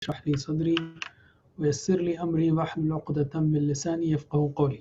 اشرح لي صدري ويسر لي أمري واحلل عقدة من لساني يفقهوا قولي.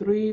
3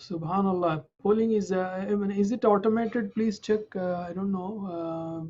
Subhanallah. Polling is it automated? Please check. I don't know.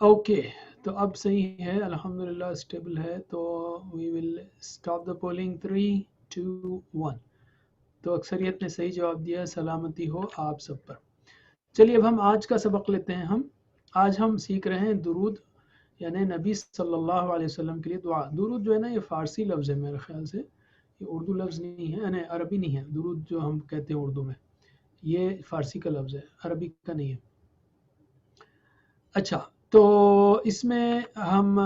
Okay تو اب صحیح ہے الحمدللہ اسٹیبل ہے. تو وی ول اسٹاپ دا پولنگ 3 2 1. تو اکثریت نے صحیح جواب دیا. سلامتی ہو آپ سب پر. چلیے اب ہم آج کا سبق لیتے ہیں. آج ہم سیکھ رہے ہیں درود یعنی نبی صلی اللہ علیہ وسلم کے لیے دعا. درود جو ہے نا یہ فارسی لفظ ہے میرے خیال سے, یہ اردو لفظ نہیں ہے یعنی عربی نہیں ہے. درود جو ہم کہتے ہیں اردو میں یہ فارسی کا لفظ ہے, عربی کا نہیں ہے. اچھا تو اس میں ہم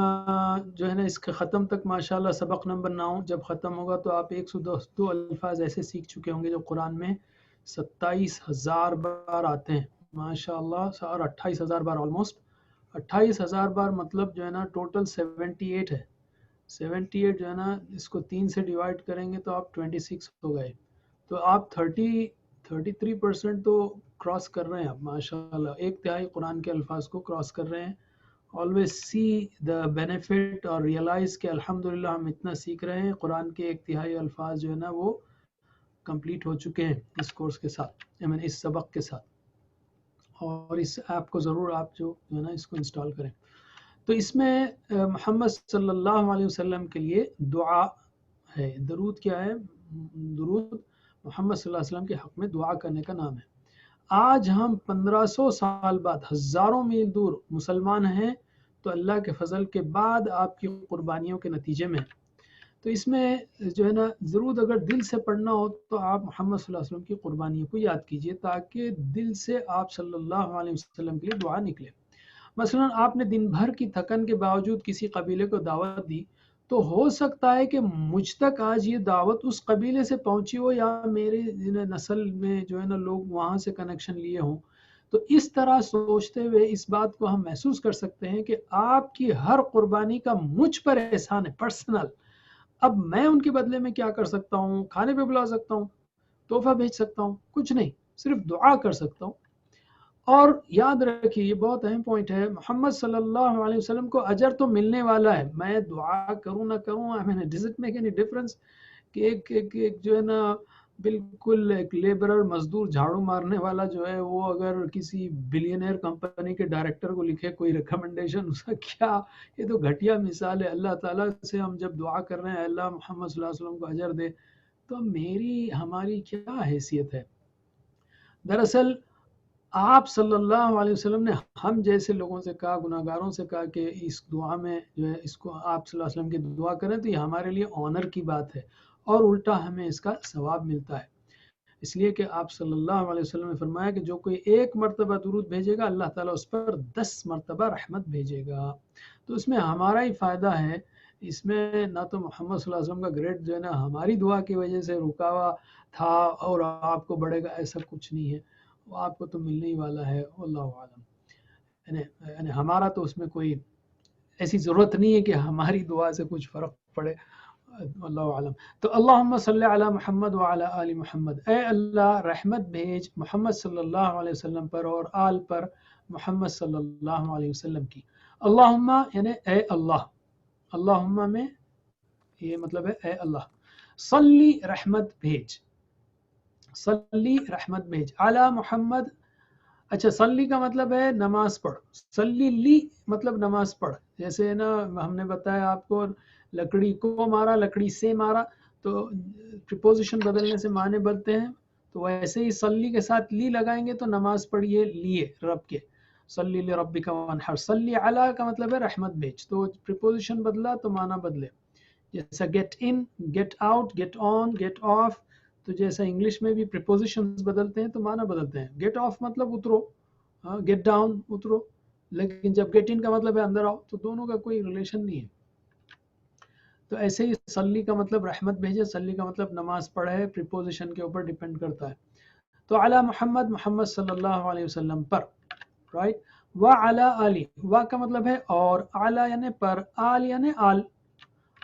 جو ہے نا اس کے ختم تک ماشاءاللہ سبق نمبر 9 جب ختم ہوگا تو آپ 102 الفاظ ایسے سیکھ چکے ہوں گے جو قرآن میں 27,000 بار آتے ہیں ماشاءاللہ, اور 28,000 بار آلموسٹ 28,000 بار مطلب جو ہے نا ٹوٹل 78 ہے. 78 جو ہے نا اس کو 3 سے ڈیوائڈ کریں گے تو آپ 26 ہو گئے. تو آپ 33% تو کراس کر رہے ہیں آپ ماشاءاللہ, 1/3 قرآن کے الفاظ کو کراس کر رہے ہیں. always see the benefit اور ریئلائز کہ الحمدللہ ہم اتنا سیکھ رہے ہیں. قرآن کے 1/3 الفاظ جو ہے نا وہ کمپلیٹ ہو چکے ہیں اس کورس کے ساتھ, اس سبق کے ساتھ. اور اس ایپ کو ضرور آپ جو ہے نا اس کو انسٹال کریں. تو اس میں محمد صلی اللہ علیہ وسلم کے لیے دعا ہے. درود کیا ہے؟ درود محمد صلی اللہ علیہ وسلم کے حق میں دعا کرنے کا نام ہے. آج ہم 1500 سال بعد ہزاروں میل دور مسلمان ہیں تو اللہ کے فضل کے بعد آپ کی قربانیوں کے نتیجے میں. تو اس میں جو ہے نا درود اگر دل سے پڑھنا ہو تو آپ محمد صلی اللہ علیہ وسلم کی قربانیوں کو یاد کیجئے تاکہ دل سے آپ صلی اللہ علیہ وسلم کے لیے دعا نکلے. مثلا آپ نے دن بھر کی تھکن کے باوجود کسی قبیلے کو دعوت دی تو ہو سکتا ہے کہ مجھ تک آج یہ دعوت اس قبیلے سے پہنچی ہو یا میرے نسل میں جو ہے نا لوگ وہاں سے کنیکشن لیے ہوں. تو اس طرح سوچتے ہوئے اس بات کو ہم محسوس کر سکتے ہیں کہ آپ کی ہر قربانی کا مجھ پر احسان ہے پرسنل. اب میں ان کے بدلے میں کیا کر سکتا ہوں؟ کھانے پہ بلا سکتا ہوں, تحفہ بھیج سکتا ہوں, کچھ نہیں, صرف دعا کر سکتا ہوں. اور یاد رکھیے یہ بہت اہم پوائنٹ ہے, محمد صلی اللہ علیہ وسلم کو اجر تو ملنے والا ہے. میں دعا کروں نہ کروں, does it make any difference کہ ایک جو ہے نا بالکل ایک لیبرر مزدور جھاڑو مارنے والا جو ہے وہ اگر کسی بلینئر کمپنی کے ڈائریکٹر کو لکھے کوئی ریکمنڈیشن, اس کا کیا, یہ تو گھٹیا مثال ہے. اللہ تعالیٰ سے ہم جب دعا کر رہے ہیں اللہ محمد صلی اللہ علیہ وسلم کو اجر دے, تو ہماری کیا حیثیت ہے؟ دراصل آپ صلی اللہ علیہ وسلم نے ہم جیسے لوگوں سے کہا, گناہ گاروں سے کہا کہ اس دعا میں جو ہے اس کو آپ صلی اللہ علیہ وسلم کی دعا کریں, تو یہ ہمارے لیے آنر کی بات ہے اور الٹا ہمیں اس کا ثواب ملتا ہے. اس لیے کہ آپ صلی اللہ علیہ وسلم نے فرمایا کہ جو کوئی 1 مرتبہ درود بھیجے گا اللہ تعالیٰ اس پر 10 مرتبہ رحمت بھیجے گا. تو اس میں ہمارا ہی فائدہ ہے. اس میں نہ تو محمد صلی اللہ علیہ وسلم کا گریڈ جو ہے نا ہماری دعا کی وجہ سے رکا ہوا تھا اور آپ کو بڑھے گا, ایسا کچھ نہیں ہے. وہ آپ کو تو ملنے ہی والا ہے, اللہ عالم. یعنی ہمارا تو اس میں کوئی ایسی ضرورت نہیں ہے کہ ہماری دعا سے کچھ فرق پڑے, اللہ عالم. تو اللہم صلی علی محمد وعلی آل محمد, اے اللہ رحمت بھیج محمد صلی اللہ علیہ وسلم پر اور آل پر محمد صلی اللہ علیہ وسلم کی. اللہم یعنی اے اللہ, اللہم میں یہ مطلب ہے اے اللہ, صلی رحمت بھیج, صلی رحمت بھیج, علی محمد. اچھا صلی کا مطلب ہے نماز پڑھ, صلی لی مطلب نماز پڑھ. جیسے نا ہم نے بتایا آپ کو لکڑی کو مارا, لکڑی سے مارا, تو پریپوزیشن بدلنے سے معنی بدلتے ہیں. تو ویسے ہی صلی کے ساتھ لی لگائیں گے تو نماز پڑھیے لیے رب کے, صلی لربک وانحر. صلی علی کا مطلب ہے رحمت بھیج, تو پریپوزیشن بدلا تو معنی بدلے. جیسا get in, get out, get on, get off, تو جیسا انگلش میں بھی پریپوزیشنز بدلتے ہیں تو معنی بدلتے ہیں. گیٹ آف مطلب اترو, گیٹ ڈاؤن اترو, لیکن جب گیٹ ان کا مطلب ہے اندر آؤ, تو دونوں کا کوئی ریلیشن نہیں ہے. تو ایسے ہی صلی کا مطلب رحمت بھیجے, صلی کا مطلب نماز پڑھے, پریپوزیشن کے اوپر ڈیپینڈ کرتا ہے. تو علی محمد, محمد صلی اللہ علیہ وسلم پر, رائٹ. وعلی آلی, وا کا مطلب ہے اور, علی یعنی پر, آل یعنی آل.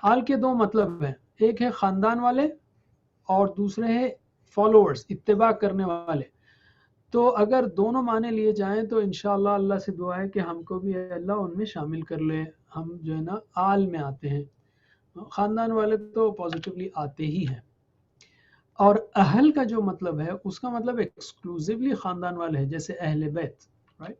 آل کے 2 مطلب ہیں, ایک ہے خاندان والے اور دوسرے ہے فالوورز, اتباع کرنے والے. تو اگر دونوں معنی لیے جائیں تو انشاءاللہ اللہ سے دعا ہے کہ ہم کو بھی اللہ ان میں شامل کر لے. ہم جو ہے نا آل میں آتے ہیں, خاندان والے تو پازیٹیولی آتے ہی ہیں. اور اہل کا جو مطلب ہے اس کا مطلب ایکسکلوزیولی خاندان والے ہیں, جیسے اہل بیت, رائٹ.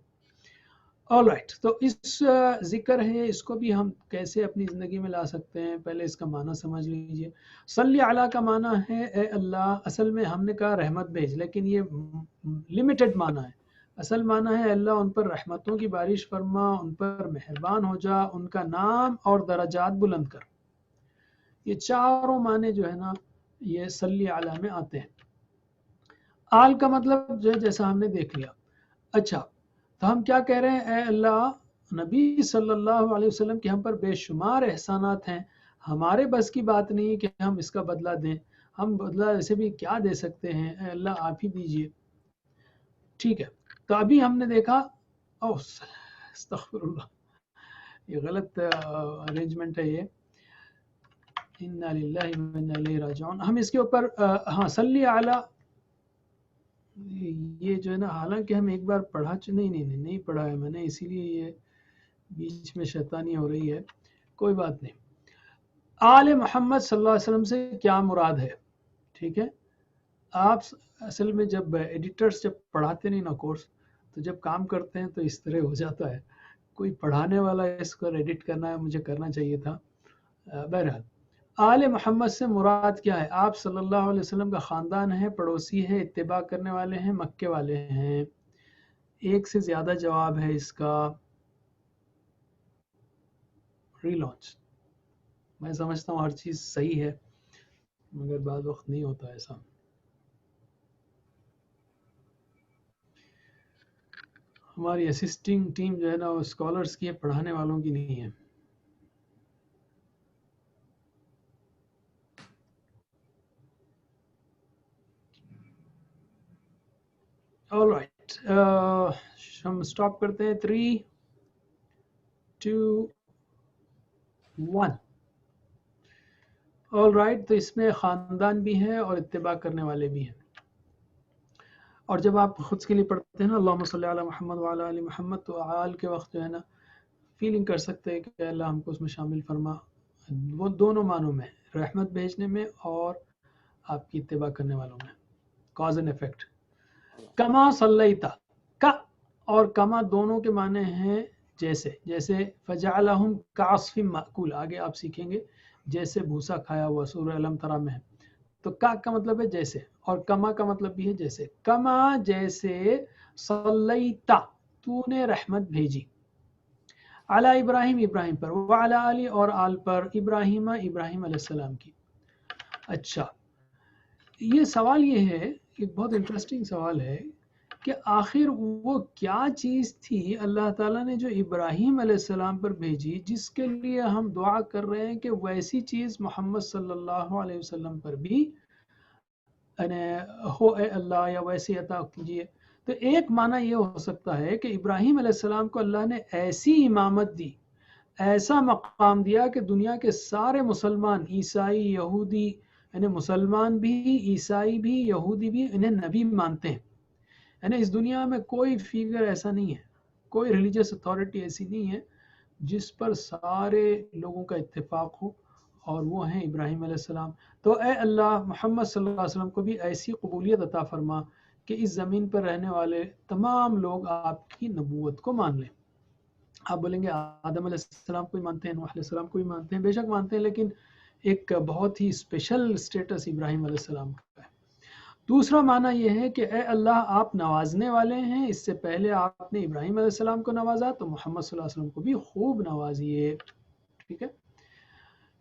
آل رائٹ، تو اس ذکر ہے، اس کو بھی ہم کیسے اپنی زندگی میں لا سکتے ہیں، پہلے اس کا معنی سمجھ لیجئے۔ صلی علی کا معنی ہے اے اللہ، اصل میں ہم نے کہا رحمت بھیج، لیکن یہ لمیٹڈ معنی ہے۔ اصل معنی ہے اللہ ان پر رحمتوں کی بارش فرما، ان پر مہربان ہو جا، ان کا نام اور درجات بلند کر۔ یہ چاروں معنی جو ہے نا یہ صلی علی میں آتے ہیں۔ آل کا مطلب جو ہے جیسا ہم نے دیکھ لیا۔ اچھا، تو ہم کیا کہہ رہے ہیں، اے اللہ نبی صلی اللہ علیہ وسلم کے ہم پر بے شمار احسانات ہیں، ہمارے بس کی بات نہیں ہے کہ ہم اس کا بدلہ دیں، ہم بدلہ ایسے بھی کیا دے سکتے ہیں، اے اللہ آپ ہی دیجئے۔ ٹھیک ہے، تو ابھی ہم نے دیکھا، استغفر اللہ، یہ غلط ارینجمنٹ ہے، یہ انا للہ و انا الیہ راجعون۔ ہم اس کے اوپر ہاں صلی علی، یہ جو ہے نا حالانکہ ہم ایک بار پڑھا نہیں پڑھا ہے میں نے، اسی لیے یہ بیچ میں شیطانی ہو رہی ہے، کوئی بات نہیں۔ آل محمد صلی اللہ علیہ وسلم سے کیا مراد ہے؟ ٹھیک ہے، آپ اصل میں جب ایڈیٹرز جب پڑھاتے نہیں نا کورس، تو جب کام کرتے ہیں تو اس طرح ہو جاتا ہے، کوئی پڑھانے والا اس کو ایڈٹ کرنا ہے، مجھے کرنا چاہیے تھا۔ بہرحال آل محمد سے مراد کیا ہے؟ آپ صلی اللہ علیہ وسلم کا خاندان ہے، پڑوسی ہے، اتباع کرنے والے ہیں، مکے والے ہیں۔ ایک سے زیادہ جواب ہے اس کا، ری لانچ۔ میں سمجھتا ہوں ہر چیز صحیح ہے، مگر بعض وقت نہیں ہوتا ایسا۔ ہماری اسسٹنگ ٹیم جو ہے نا وہ اسکالرس کی ہے، پڑھانے والوں کی نہیں ہے۔ آل رائٹ، ہم سٹاپ کرتے ہیں، 3 2 1۔ آل رائٹ، تو اس میں خاندان بھی ہے اور اتباع کرنے والے بھی ہیں۔ اور جب آپ خود کے لیے پڑھتے ہیں نا اللہم صلی علی محمد وعلی آل محمد، تو آل کے وقت جو ہے نا فیلنگ کر سکتے ہیں کہ اللہ ہم کو اس میں شامل فرما، وہ دونوں معنوں میں، رحمت بھیجنے میں اور آپ کی اتباع کرنے والوں میں، کاز اینڈ افیکٹ۔ کما صلیتا، کا اور کما دونوں کے معنی ہیں جیسے، جیسے فجعلہم کعصف مأکول، آگے آپ سیکھیں گے، جیسے بھوسا کھایا ہوا، سورہ علم ترا میں ہے۔ تو کا مطلب ہے جیسے، اور کما کا مطلب بھی ہے جیسے۔ کما جیسے، صلیتا تو نے رحمت بھیجی، علی ابراہیم ابراہیم پر، وعلی آل اور آل پر، ابراہیم ابراہیم علیہ السلام کی۔ اچھا، یہ سوال یہ ہے، ایک بہت انٹرسٹنگ سوال ہے کہ آخر وہ کیا چیز تھی اللہ تعالیٰ نے جو ابراہیم علیہ السلام پر بھیجی، جس کے لیے ہم دعا کر رہے ہیں کہ ویسی چیز محمد صلی اللہ علیہ وسلم پر بھی ہو اے اللہ، یا ویسی عطا کیجیے۔ تو ایک معنی یہ ہو سکتا ہے کہ ابراہیم علیہ السلام کو اللہ نے ایسی امامت دی، ایسا مقام دیا کہ دنیا کے سارے مسلمان، عیسائی، یہودی، یعنی مسلمان بھی، عیسائی بھی، یہودی بھی انہیں نبی مانتے ہیں۔ یعنی اس دنیا میں کوئی فیگر ایسا نہیں ہے، کوئی ریلیجس اتھارٹی ایسی نہیں ہے جس پر سارے لوگوں کا اتفاق ہو، اور وہ ہیں ابراہیم علیہ السلام۔ تو اے اللہ محمد صلی اللہ علیہ وسلم کو بھی ایسی قبولیت عطا فرما کہ اس زمین پر رہنے والے تمام لوگ آپ کی نبوت کو مان لیں۔ آپ بولیں گے آدم علیہ السلام کو ہی مانتے ہیں، نوح علیہ السلام کو ہی مانتے ہیں، بے شک مانتے ہیں، لیکن ایک بہت ہی اسپیشل اسٹیٹس ابراہیم علیہ السلام کا ہے۔ دوسرا معنی یہ ہے کہ اے اللہ آپ نوازنے والے ہیں، اس سے پہلے آپ نے ابراہیم علیہ السلام کو نوازا، تو محمد صلی اللہ علیہ وسلم کو بھی خوب نوازیے۔ ٹھیک ہے،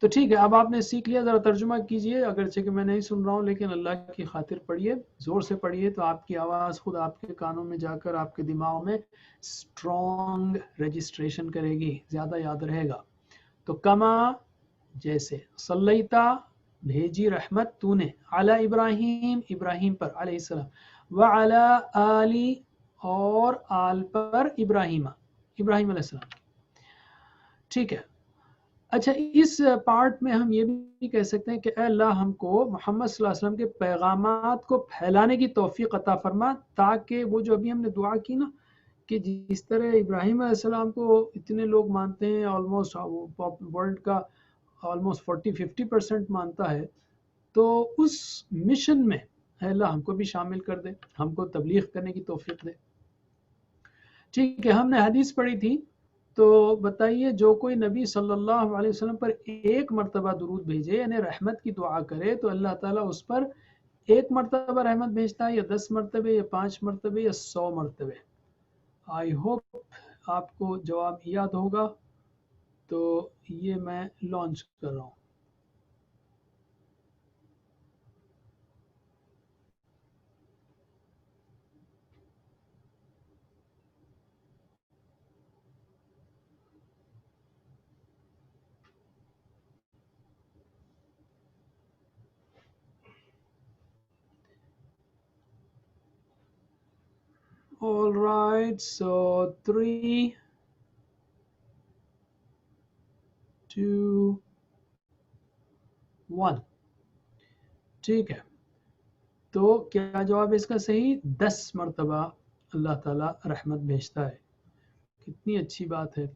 تو ٹھیک ہے، اب آپ نے سیکھ لیا، ذرا ترجمہ کیجئے، اگرچہ کہ میں نہیں سن رہا ہوں، لیکن اللہ کی خاطر پڑھیے، زور سے پڑھیے، تو آپ کی آواز خود آپ کے کانوں میں جا کر آپ کے دماغ میں اسٹرانگ رجسٹریشن کرے گی، زیادہ یاد رہے گا۔ تو کما جیسے، صلیتا بھیجی رحمت تو نے، علی ابراہیم ابراہیم پر علیہ السلام، وعلی آلی اور آل پر ابراہیم ابراہیم علیہ السلام۔ ٹھیک ہے، اچھا، اس پارٹ میں ہم یہ بھی کہہ سکتے ہیں کہ اے اللہ ہم کو محمد صلی اللہ علیہ وسلم کے پیغامات کو پھیلانے کی توفیق عطا فرما، تاکہ وہ جو ابھی ہم نے دعا کی نا کہ جس طرح ابراہیم علیہ السلام کو اتنے لوگ مانتے ہیں، آلموسٹ ورلڈ کا آلموسٹ 40-50% مانتا ہے، تو اس مشن میں اے اللہ ہم کو بھی شامل کر دے، ہم کو تبلیغ کرنے کی توفیق دے۔ ٹھیک ہے، ہم نے حدیث پڑھی تھی، تو بتائیے جو کوئی نبی صلی اللہ علیہ وسلم پر ایک مرتبہ درود بھیجے یعنی رحمت کی دعا کرے تو اللہ تعالیٰ اس پر ایک مرتبہ رحمت بھیجتا ہے یا 10 مرتبے یا 5 مرتبے یا 100 مرتبے؟ آئی ہوپ آپ کو جواب یاد ہوگا، تو یہ میں لانچ کر رہا ہوں۔ All right, so 3, 2, 1 ٹھیک ہے، تو کیا جواب ہے اس کا صحیح؟ 10 مرتبہ اللہ تعالیٰ رحمت بھیجتا ہے۔ کتنی اچھی بات ہے،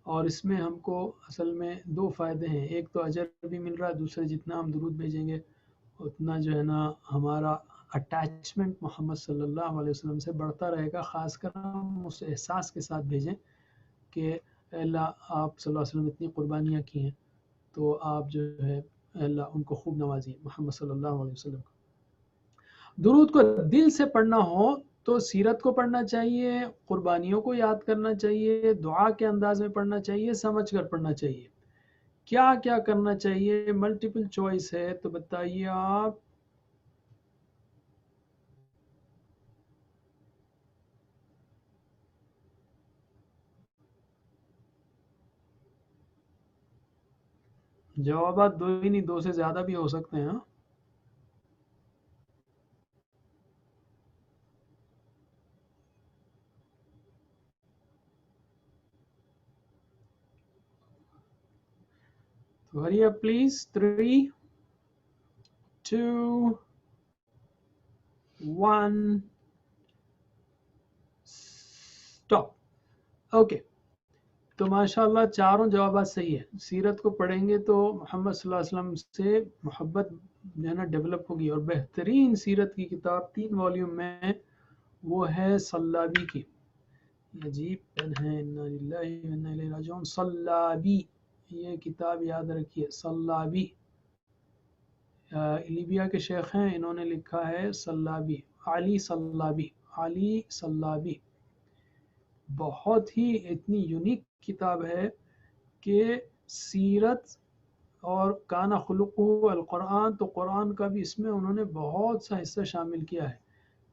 اور اس میں ہم کو اصل میں 2 فائدے ہیں، ایک تو اجر بھی مل رہا ہے، دوسرے جتنا ہم درود بھیجیں گے اتنا جو ہے نا ہمارا اٹیچمنٹ محمد صلی اللہ علیہ وسلم سے بڑھتا رہے گا، خاص کر ہم اس احساس کے ساتھ بھیجیں کہ اے اللہ آپ صلی اللہ علیہ وسلم اتنی قربانیاں کی ہیں، تو آپ جو ہے اے اللہ ان کو خوب نوازی محمد صلی اللہ علیہ وسلم کو۔ درود کو دل سے پڑھنا ہو تو سیرت کو پڑھنا چاہیے، قربانیوں کو یاد کرنا چاہیے، دعا کے انداز میں پڑھنا چاہیے، سمجھ کر پڑھنا چاہیے۔ کیا کیا کرنا چاہیے؟ ملٹیپل چوائس ہے، تو بتائیے آپ۔ جوابات 2 ہی نہیں، 2 سے زیادہ بھی ہو سکتے ہیں۔ تو ہری اپ پلیز، 3، 2، 1 اسٹاپ۔ اوکے، تو ماشاءاللہ چاروں جوابات صحیح ہے۔ سیرت کو پڑھیں گے تو محمد صلی اللہ علیہ وسلم سے محبت جو ہے نا ڈیولپ ہوگی، اور بہترین سیرت کی کتاب 3 والیوم میں وہ ہے صلابی کی۔ یہ عجیب پین ہے، انا للہ و انا الیہ راجعون۔ صلابی، یہ کتاب یاد رکھیے، صلابی، لیبیا کے شیخ ہیں، انہوں نے لکھا ہے صلابی، علی صلابی، علی صلابی۔ بہت ہی اتنی یونیک کتاب ہے کہ سیرت اور کانا خلقہ القرآن، تو قرآن کا بھی اس میں انہوں نے بہت سا حصہ شامل کیا ہے۔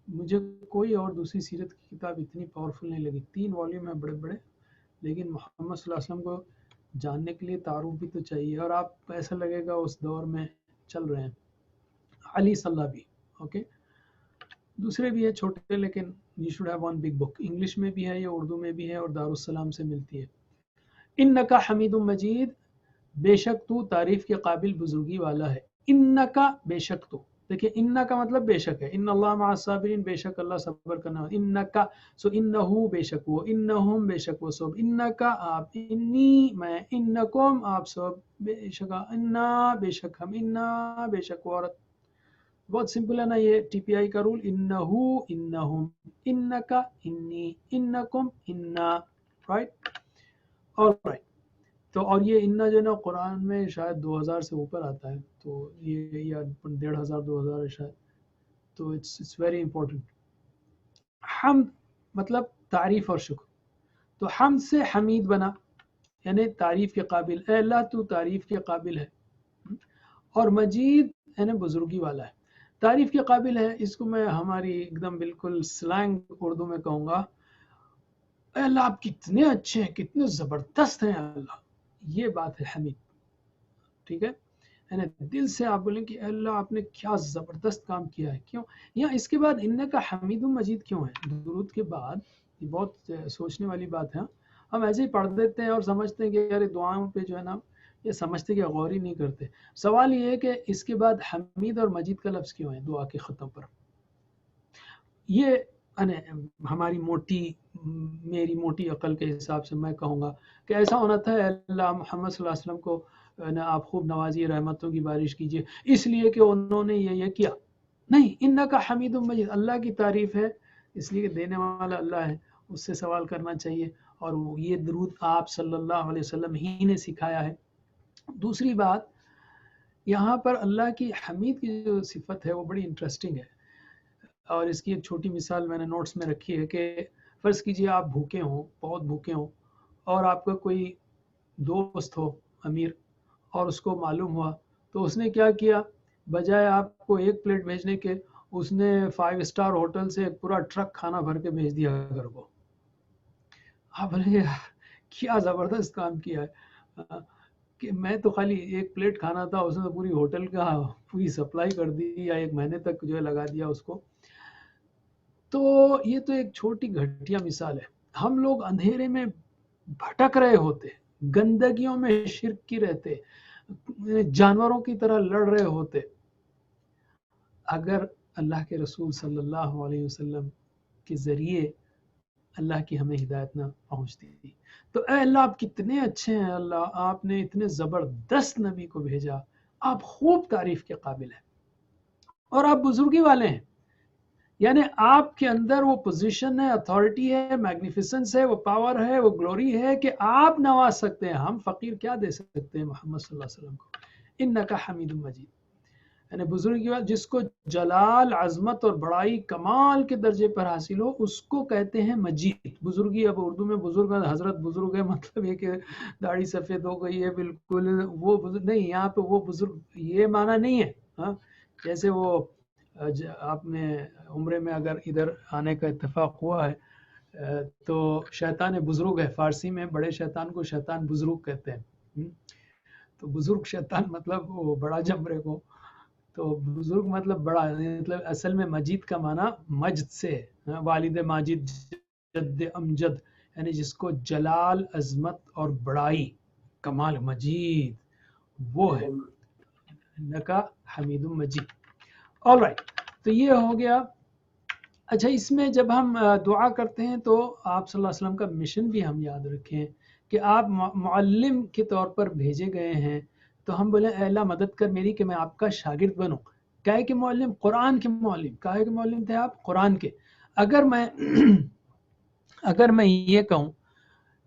مجھے کوئی اور دوسری سیرت کی کتاب اتنی پاورفل نہیں لگی۔ 3 والیوم ہیں بڑے بڑے، لیکن محمد صلی اللہ علیہ وسلم کو جاننے کے لیے تعارف بھی تو چاہیے، اور آپ ایسا لگے گا اس دور میں چل رہے ہیں۔ علی صلابی، اوکے۔ دوسرے بھی ہیں چھوٹے، لیکن you should have one big book۔ English میں بھی ہے، یہ اردو میں بھی ہے، اور دارالسلام سے ملتی ہے۔ انکا حمید مجید، بے شک تو تعریف کے قابل بزرگی والا ہے۔ انکا، بے شک تو، دیکھیں ان کا مطلب بے شک ہے، ان اللہ مع الصابرین، بے شک اللہ صبر کرنا ہے۔ انکا، سو انہو، بے شک وہ، انہم، بے شک وہ سب، انکا آپ، انی میں، انکم آپ سب، بے شک انا، بے شک ہم، انا بے شک عورت۔ بہت سمپل ہے نا یہ ٹی پی آئی کا رول، انہو، انہم، انکا، انی، انکم، انا، رائٹ، اور رائٹ۔ تو اور یہ انا جو ہے نا قرآن میں شاید 2000 سے اوپر آتا ہے، تو یہ یا 1500 2000 ہے شاید، تو اٹس ویری امپورٹنٹ۔ حمد مطلب تعریف اور شکر، تو حمد سے حمید بنا، یعنی تعریف کے قابل، اے اللہ تو تعریف کے قابل ہے، اور مجید یعنی بزرگی والا ہے۔ تعریف کے قابل ہے، اس کو میں ہماری ایک دم بالکل سلینگ اردو میں کہوں گا، اے اللہ آپ کتنے اچھے ہیں، کتنے زبردست ہیں اللہ، یہ بات ہے حمید، ٹھیک ہے، یعنی دل سے آپ بولیں کہ اے اللہ آپ نے کیا زبردست کام کیا ہے۔ کیوں یہاں اس کے بعد ان کا حمید مجید کیوں ہے درود کے بعد؟ یہ بہت سوچنے والی بات ہے۔ ہم ایسے ہی پڑھ دیتے ہیں اور سمجھتے ہیں کہ یار دعاؤں پہ جو ہے نا یہ سمجھتے کہ غور ہی نہیں کرتے۔ سوال یہ ہے کہ اس کے بعد حمید اور مجید کا لفظ کیوں ہے دعا کے ختم پر؟ یہ ہماری میری موٹی عقل کے حساب سے میں کہوں گا کہ ایسا ہونا تھا، اے اللہ محمد صلی اللہ علیہ وسلم کو آپ خوب نوازی، رحمتوں کی بارش کیجیے، اس لیے کہ انہوں نے یہ کیا نہیں۔ انکا حمید مجید، اللہ کی تعریف ہے، اس لیے کہ دینے والا اللہ ہے، اس سے سوال کرنا چاہیے، اور یہ درود آپ صلی اللہ علیہ وسلم ہی نے سکھایا ہے۔ دوسری بات، یہاں پر اللہ کی حمید کی جو صفت ہے وہ بڑی انٹرسٹنگ ہے، اور اس کی ایک چھوٹی مثال میں نے نوٹس میں رکھی ہے کہ فرض کیجئے آپ بھوکے ہوں، بہت بھوکے ہوں، اور آپ کا کوئی دوست ہو امیر، اور اس کو معلوم ہوا، تو اس نے کیا کیا، بجائے آپ کو ایک پلیٹ بھیجنے کے، اس نے 5 اسٹار ہوٹل سے ایک پورا ٹرک کھانا بھر کے بھیج دیا گھر کو۔ آپ نے کیا زبردست کام کیا ہے، کہ میں تو خالی ایک پلیٹ کھانا تھا، اس نے پوری ہوٹل کا پوری سپلائی کر دی، یا ایک مہینے تک جو ہے لگا دیا اس کو۔ تو یہ تو ایک چھوٹی گھٹیا مثال ہے۔ ہم لوگ اندھیرے میں بھٹک رہے ہوتے، گندگیوں میں شرک کی رہتے، جانوروں کی طرح لڑ رہے ہوتے، اگر اللہ کے رسول صلی اللہ علیہ وسلم کے ذریعے اللہ کی ہمیں ہدایت نہ پہنچتی تھی۔ تو اے اللہ آپ کتنے اچھے ہیں، اللہ آپ نے اتنے زبردست نبی کو بھیجا، آپ خوب تعریف کے قابل ہیں، اور آپ بزرگی والے ہیں، یعنی آپ کے اندر وہ پوزیشن ہے، اتھارٹی ہے، میگنیفیسنس ہے، وہ پاور ہے، وہ گلوری ہے کہ آپ نواز سکتے ہیں۔ ہم فقیر کیا دے سکتے ہیں محمد صلی اللہ علیہ وسلم کو؟ انکا حمید مجید، یعنی بزرگی والا جس کو جلال، عظمت اور بڑائی کمال کے درجے پر حاصل ہو، اس کو کہتے ہیں مجید۔ بزرگی، اب اردو میں بزرگ حضرت بزرگ ہے، مطلب یہ کہ داڑھی سفید ہو گئی ہے بالکل، وہ بزرگ نہیں، یہاں پہ وہ بزرگ یہ معنی نہیں ہے۔ ہاں، جیسے وہ آپ نے عمرے میں اگر ادھر آنے کا اتفاق ہوا ہے تو شیطان بزرگ ہے، فارسی میں بڑے شیطان کو شیطان بزرگ کہتے ہیں۔ تو بزرگ شیطان مطلب وہ بڑا جمرے کو، تو بزرگ مطلب بڑا، مطلب اصل میں مجید کا معنی مجد سے، والد ماجد، جد امجد، یعنی جس کو جلال، عظمت اور بڑائی، کمال، مجید وہ ہے، انکا حمید مجید۔ آل رائٹ، تو یہ ہو گیا۔ اچھا، اس میں جب ہم دعا کرتے ہیں تو آپ صلی اللہ علیہ وسلم کا مشن بھی ہم یاد رکھیں کہ آپ معلم کے طور پر بھیجے گئے ہیں، تو ہم بولیں اے اللہ مدد کر میری کہ میں آپ کا شاگرد بنوں۔ کہے کہ معلم، قرآن کے معلم، کہے کہ معلم تھے آپ قرآن کے۔ اگر میں یہ کہوں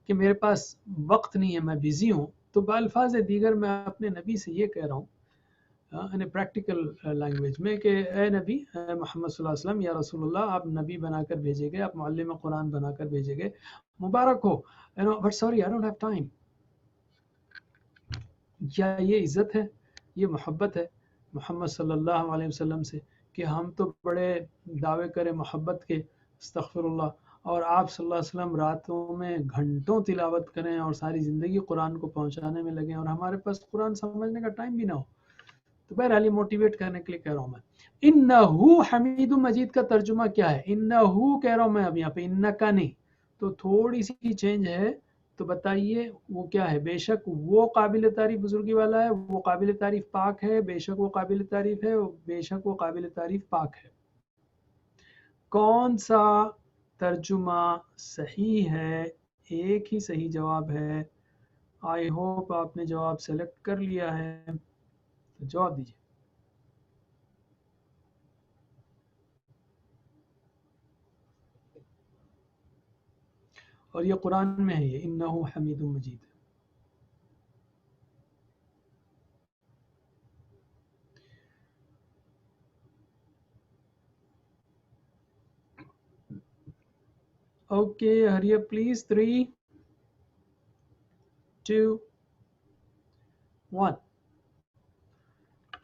کہ میرے پاس وقت نہیں ہے، میں بیزی ہوں، تو بالفاظ دیگر میں اپنے نبی سے یہ کہہ رہا ہوں، یعنی پریکٹیکل لینگویج میں، کہ اے نبی، اے محمد صلی اللہ علیہ وسلم، یا رسول اللہ، آپ نبی بنا کر بھیجے گئے، آپ معلم قرآن بنا کر بھیجے گئے، مبارک ہو، but sorry I don't have time. یا یہ عزت ہے، یہ محبت ہے محمد صلی اللہ علیہ وسلم سے کہ ہم تو بڑے دعوے کریں محبت کے، استغفر اللہ، اور آپ صلی اللہ علیہ وسلم راتوں میں گھنٹوں تلاوت کریں اور ساری زندگی قرآن کو پہنچانے میں لگیں، اور ہمارے پاس قرآن سمجھنے کا ٹائم بھی نہ ہو۔ تو بہرحال یہ موٹیویٹ کرنے کے لیے کہہ رہا ہوں میں۔ انہو حمید مجید کا ترجمہ کیا ہے؟ انہو کہہ رہا ہوں میں، اب یہاں پہ انکا نہیں، تو تھوڑی سی چینج ہے، تو بتائیے وہ کیا ہے؟ بے شک وہ قابل تعریف بزرگی والا ہے، وہ قابل تعریف پاک ہے، بے شک وہ قابل تعریف ہے، بے شک وہ قابل تعریف پاک ہے۔ کون سا ترجمہ صحیح ہے؟ ایک ہی صحیح جواب ہے۔ آئی ہوپ آپ نے جواب سلیکٹ کر لیا ہے، تو جواب دیجیے۔ اور یہ قرآن میں ہے، یہ انہو حمید مجید۔ Okay, hurry up please, 3 2 1۔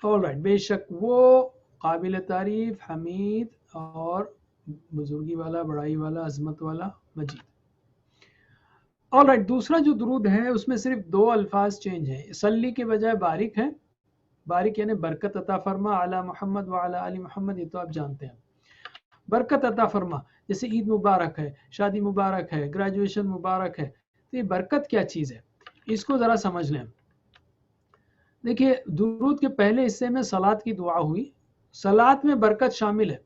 All right, بے شک وہ قابل تعریف، حمید اور بزرگی والا، بڑائی والا، عظمت والا، مجید۔ آل رائٹ، دوسرا جو درود ہے اس میں صرف 2 الفاظ چینج ہیں، صلی کے بجائے بارک ہے، بارک یعنی برکت عطا فرما، علی محمد وعلی آل محمد، یہ تو آپ جانتے ہیں، برکت عطا فرما، جیسے عید مبارک ہے، شادی مبارک ہے، گریجویشن مبارک ہے، تو یہ برکت کیا چیز ہے، اس کو ذرا سمجھ لیں۔ دیکھیے، درود کے پہلے حصے میں صلات کی دعا ہوئی، صلات میں برکت شامل ہے،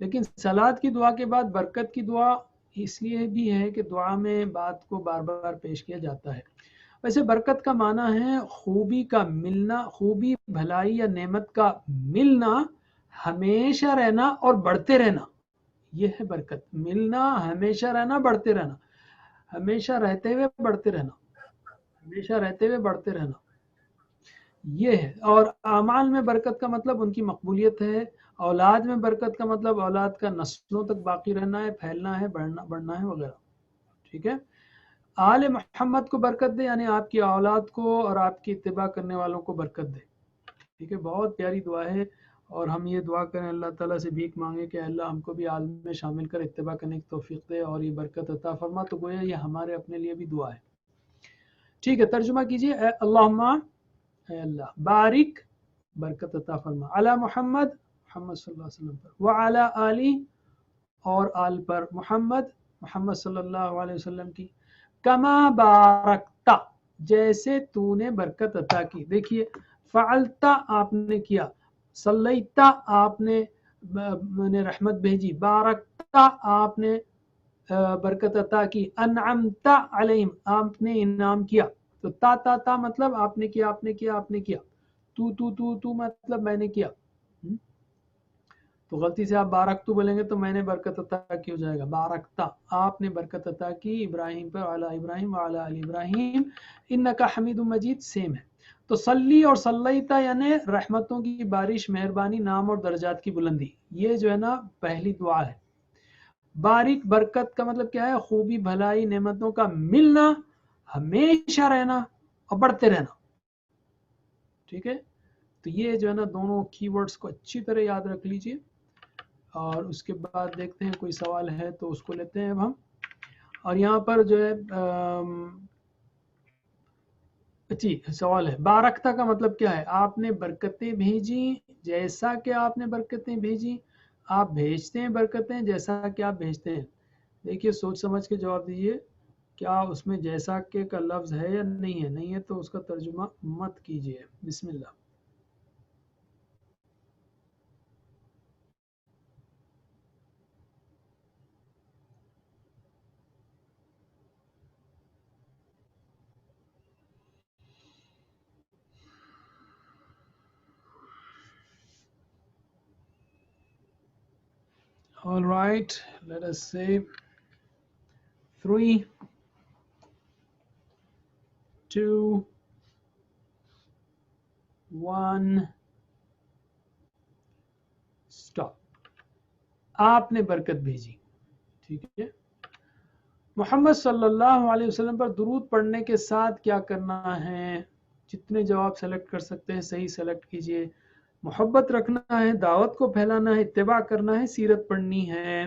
لیکن صلات کی دعا کے بعد برکت کی دعا اس لیے بھی ہے کہ دعا میں بات کو بار بار پیش کیا جاتا ہے۔ ویسے برکت کا معنی ہے خوبی کا ملنا، خوبی، بھلائی یا نعمت کا ملنا، ہمیشہ رہنا اور بڑھتے رہنا، یہ ہے برکت. ملنا، ہمیشہ رہنا، بڑھتے رہنا، ہمیشہ رہتے ہوئے بڑھتے رہنا، ہمیشہ رہتے ہوئے بڑھتے رہنا، یہ ہے. اور اعمال میں برکت کا مطلب ان کی مقبولیت ہے. اولاد میں برکت کا مطلب اولاد کا نسلوں تک باقی رہنا ہے، پھیلنا ہے، بڑھنا ہے وغیرہ. ٹھیک ہے. آل محمد کو برکت دے، یعنی آپ کی اولاد کو اور آپ کی اتباع کرنے والوں کو برکت دے. ٹھیک ہے. بہت پیاری دعا ہے، اور ہم یہ دعا کریں اللہ تعالیٰ سے بھیک مانگے کہ اللہ ہم کو بھی عالم میں شامل کر اتباع کرنے کی توفیق دے اور یہ برکت عطا فرما. تو گویا یہ ہمارے اپنے لیے بھی دعا ہے. ٹھیک ہے. ترجمہ کیجیے. اللہم، اے اللہ، بارک، برکت عطا فرما، علی محمد، محمد صلی اللہ علیہ وسلم پر، وعلی آلی، اور آل پر، محمد صلی اللہ علیہ وسلم کی، کما بارکتا، جیسے تو نے برکت عطا کی. دیکھیے، فعلتا آپ نے کیا، صلیتا آپ نے رحمت بھیجی، بارکتا آپ نے برکت عطا کی، انعمتا علیہم آپ نے انعام کیا. تو تا مطلب آپ نے کیا، آپ نے کیا، آپ نے کیا. تو مطلب میں نے کیا. تو غلطی سے آپ بارکتو بولیں گے تو میں نے برکت عطا کی ہو جائے گا. بارکتا آپ نے برکت عطا کی ابراہیم پر، علی ابراہیم وعلی آل ابراہیم انکا حمید مجید، سیم ہے. تو صلی اور صلیتا یعنی رحمتوں کی بارش، مہربانی، نام اور درجات کی بلندی. یہ جو ہے نا پہلی دعا ہے. بارک، برکت کا مطلب کیا ہے؟ خوبی، بھلائی، نعمتوں کا ملنا، ہمیشہ رہنا اور بڑھتے رہنا. ٹھیک ہے. تو یہ جو ہے نا دونوں کی ورڈز کو اچھی طرح یاد رکھ لیجئے، اور اس کے بعد دیکھتے ہیں کوئی سوال ہے تو اس کو لیتے ہیں اب ہم. اور یہاں پر جو ہے جی سوال ہے، بارکتا کا مطلب کیا ہے؟ آپ نے برکتیں بھیجی جیسا کہ آپ نے برکتیں بھیجی. آپ بھیجتے ہیں برکتیں جیسا کہ آپ بھیجتے ہیں. دیکھیے سوچ سمجھ کے جواب دیجیے. کیا اس میں جیسا کہ کا لفظ ہے یا نہیں ہے؟ نہیں ہے تو اس کا ترجمہ مت کیجیے. بسم اللہ. All right, let us say 3, 2, 1, stop. آپ نے برکت بھیجی. ٹھیک ہے. محمد صلی اللہ علیہ وسلم پر درود پڑھنے کے ساتھ کیا کرنا ہے؟ جتنے جواب سیلیکٹ کر سکتے ہیں صحیح سیلیکٹ کیجئے. محبت رکھنا ہے، دعوت کو پھیلانا ہے، اتباع کرنا ہے، سیرت پڑھنی ہے.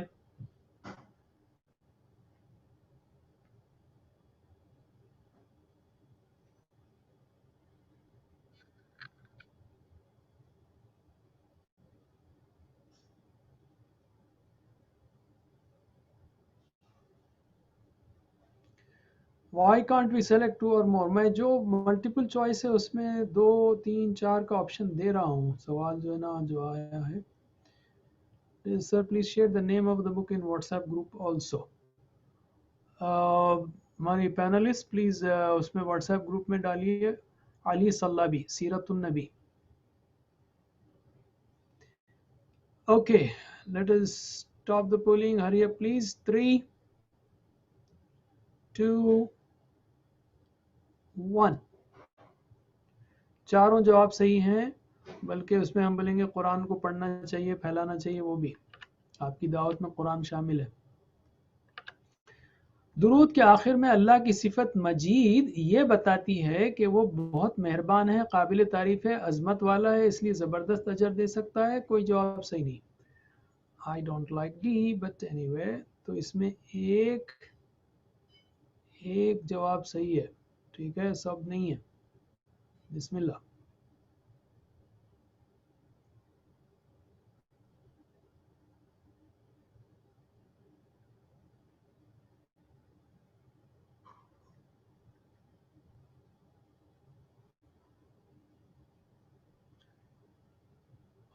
Why can't we select 2 or more؟ میں جو ملٹیپل چوائس ہے اس میں 2، 3، 4 کا آپشن دے رہا ہوں. سوال جو ہے نا جو آیا ہے، sir please share the name of the book in what's app group also. ہماری پینلسٹ پلیز اس میں واٹس ایپ گروپ میں ڈالیے علی صلابی سیرت النبی. Okay, let us stop the polling. Hurry up please. 3, 2, 1. چاروں جواب صحیح ہیں، بلکہ اس میں ہم بولیں گے قرآن کو پڑھنا چاہیے، پھیلانا چاہیے. وہ بھی آپ کی دعوت میں قرآن شامل ہے. درود کے آخر میں اللہ کی صفت مجید یہ بتاتی ہے کہ وہ بہت مہربان ہے، قابل تعریف ہے، عظمت والا ہے، اس لیے زبردست اجر دے سکتا ہے. کوئی جواب صحیح نہیں. I don't like D, but anyway. تو اس میں ایک جواب صحیح ہے. ٹھیک ہے، سب نہیں ہے. بسم اللہ.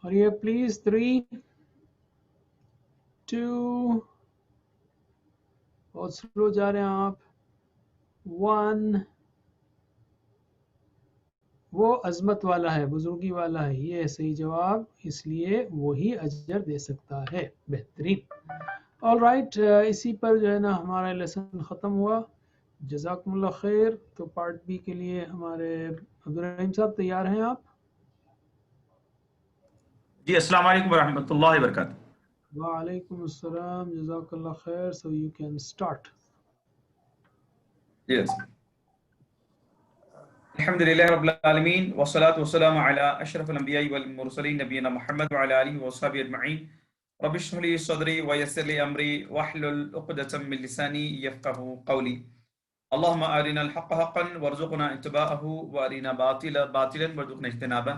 اور یہ پلیز 3، 2، بہت سلو جا رہے ہیں آپ، 1. وہ عظمت والا ہے، بزرگی والا ہے، یہ ہے صحیح جواب، اس لیے وہی اجر دے سکتا ہے. بہترین. آل رائٹ، اسی پر جو ہے نا ہمارا لیسن ختم ہوا. جزاکم اللہ خیر. تو پارٹ بی کے لیے ہمارے عبدالرحیم صاحب تیار ہیں آپ؟ جی السلام علیکم ورحمۃ اللہ وبرکاتہ. وعلیکم السلام. جزاک اللہ خیر. So you can start. Yes. الحمد للہ رب العالمین والصلاة والسلام علی اشرف الانبیاء والمرسلین نبینا محمد وعلی آلہ وصحبہ اجمعین. رب اشرح لی صدری ویسر لی امری واحلل عقدۃ من لسانی یفقہوا قولی. اللہم ارنا الحق حقا وارزقنا اتباعہ وارنا باطلا باطلا وارزقنا اجتنابہ.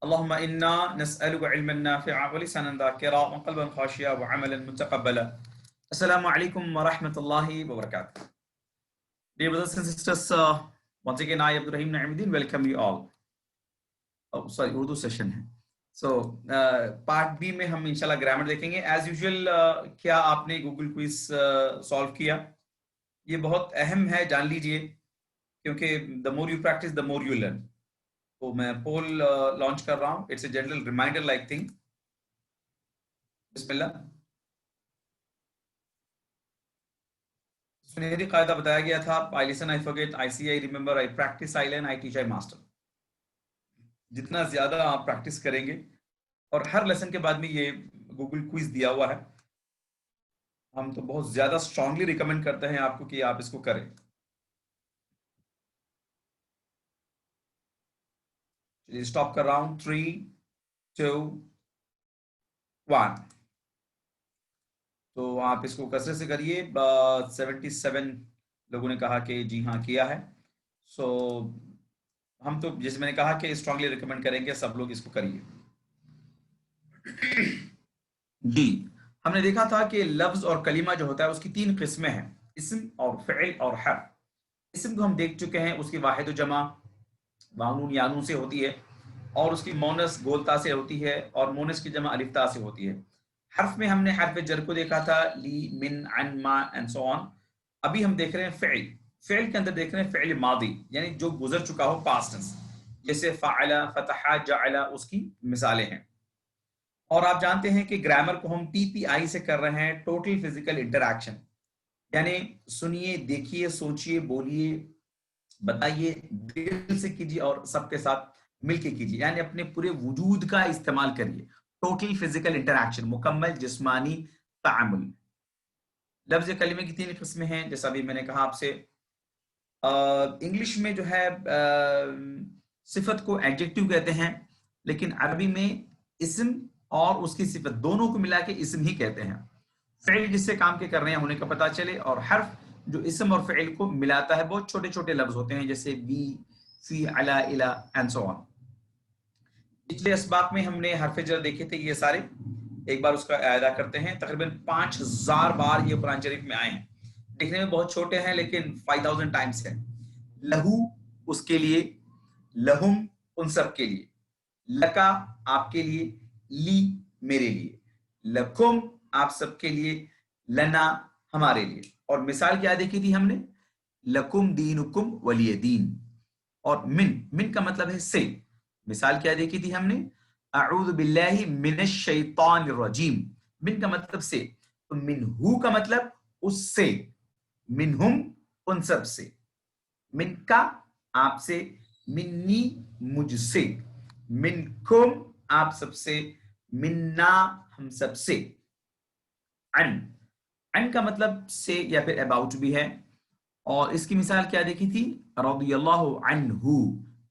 اللہم انا نسألک علما نافعا ولسانا ذاکرا وقلبا خاشعا وعملا متقبلا. السلام علیکم ورحمۃ اللہ وبرکاتہ. Dear brothers and sisters, once again I Abdurrahim Na'imuddin welcome you all. Oh, sorry, Urdu session ہے. So part B میں ہم انشاءاللہ گرامر دیکھیں گے. As usual, کیا آپ نے گوگل کوئز سالو کیا؟ یہ بہت اہم ہے، جان لیجئے، کیونکہ the more you practice the more you learn. تو میں پول لانچ کر رہا ہوں. It's a general reminder like thing. بسم اللہ. سنہری قاعدہ بتایا گیا تھا: I listen, I forget, I see, I remember, I practice, I learn, I teach, I master. جتنا زیادہ آپ پریکٹس کریں گے، اور ہر لیسن کے بعد میں یہ گوگل کوئز دیا ہوا ہے، ہم تو بہت زیادہ اسٹرانگلی ریکمینڈ کرتے ہیں آپ کو کہ آپ اس کو کریں. چلیے اسٹاپ کر رہا ہوں. 3 2 1. تو آپ اس کو کثرت سے کریے. 77 لوگوں نے کہا کہ جی ہاں کیا ہے. سو ہم تو جیسے میں نے کہا کہ اسٹرانگلی ریکمینڈ کریں گے سب لوگ اس کو کریے. جی ہم نے دیکھا تھا کہ لفظ اور کلمہ جو ہوتا ہے اس کی 3 قسمیں ہیں: اسم اور فعل اور حرف. اسم کو ہم دیکھ چکے ہیں، اس کی واحد و جمع وانون یانون سے ہوتی ہے، اور اس کی مونس گولتا سے ہوتی ہے، اور مونس کی جمع الفتا سے ہوتی ہے. حرف میں ہم نے حرف جر کو دیکھا تھا: لی، من، عن، ما اینڈ سو آن. ابھی ہم دیکھ رہے ہیں فعل. فعل کے اندر دیکھ رہے ہیں فعل ماضی، یعنی جو گزر چکا ہو، پاسٹ ٹینس، جیسے فعل، فتح، جعل، اس کی مثالیں ہیں. اور آپ جانتے ہیں کہ گرامر کو ہم TPI سے کر رہے ہیں: ٹوٹل فزیکل انٹریکشن، یعنی سنیے، دیکھیے، سوچیے، بولیے، بتائیے، دل سے کیجیے اور سب کے ساتھ مل کے کیجیے، یعنی اپنے پورے وجود کا استعمال کریے. ٹوٹل فزیکل انٹریکشن، مکمل جسمانی تعامل. لفظ کلمے کی 3 قسمیں ہیں، جیسا بھی میں نے کہا آپ سے. انگلش میں جو ہے صفت کو ایڈجیکٹیو کہتے ہیں، لیکن عربی میں اسم اور اس کی صفت دونوں کو ملا کے اسم ہی کہتے ہیں. فعل جس سے کام کے کر رہے ہیں ہونے کا پتہ چلے، اور حرف جو اسم اور فعل کو ملاتا ہے. بہت چھوٹے چھوٹے لفظ ہوتے ہیں، جیسے بی، فی، علی، الی اینڈ سو آن. پچھلے اسباق میں ہم نے حرف جر دیکھے تھے، یہ سارے ایک بار اس کا اعادہ کرتے ہیں. تقریباً 5000 بار یہ قرآن شریف میں آئے ہیں. دیکھنے میں بہت چھوٹے ہیں لیکن 5000 ٹائمز ہیں. لہو اس کے لیے، لہم ان سب کے لیے، لکا آپ کے لیے، لی میرے لیے، لکم آپ سب کے لیے، لنا ہمارے لیے. اور مثال کیا دیکھی تھی ہم نے؟ لکم دینکم ولی دین. اور من کا مطلب ہے سے. مثال کیا دیکھی تھی ہم نے؟ اعوذ باللہ من الشیطان الرجیم. من کا مطلب سے. تو منہو کا مطلب اس سے، منہم ان سب سے، من کا آپ سے، منی مجھ سے، منکم آپ سب سے، منا ہم سب سے. عن کا مطلب سے یا پھر اباؤٹ بھی ہے، اور اس کی مثال کیا دیکھی تھی؟ رضی اللہ عنہ،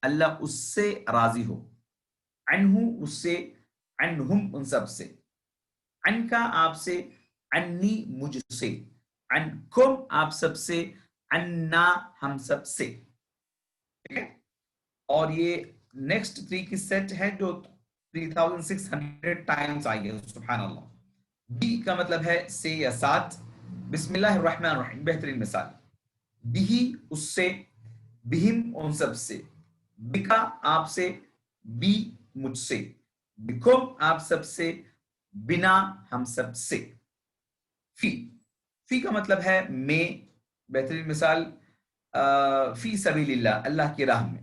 اللہ اس سے راضی ہو. عنہ اس سے، عنہم ان سب سے. عن کا آپ سے، عنی مجھ سے، عنکم آپ سب سے، عنا ہم سب سے. ٹھیک ہے؟ اور یہ نیکسٹ 3 کی سیٹ ہے جو 3600 ٹائمز آئی ہے. سبحان اللہ. بی کا مطلب ہے سے یا ساتھ. بسم اللہ الرحمن الرحیم بہترین مثال. بھی اس سے، بہم ان سب سے، بکا آپ سے، بی مجھ سے، بکم آپ سب سے، بنا ہم سب سے. فی کا مطلب ہے میں. بہترین مثال فی سبیل اللہ، اللہ کی راہ میں.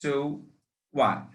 2, 1।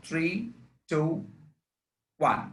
3, 2, 1।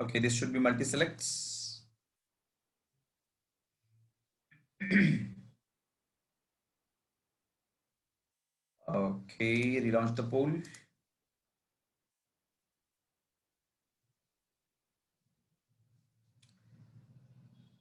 Okay, this should be multi-selects. Okay, relaunch the poll.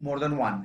more than one.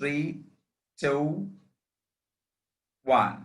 3, 2, 1।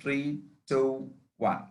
3, 2, 1।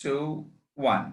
2, 1।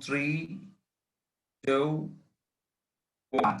3, 2, 1।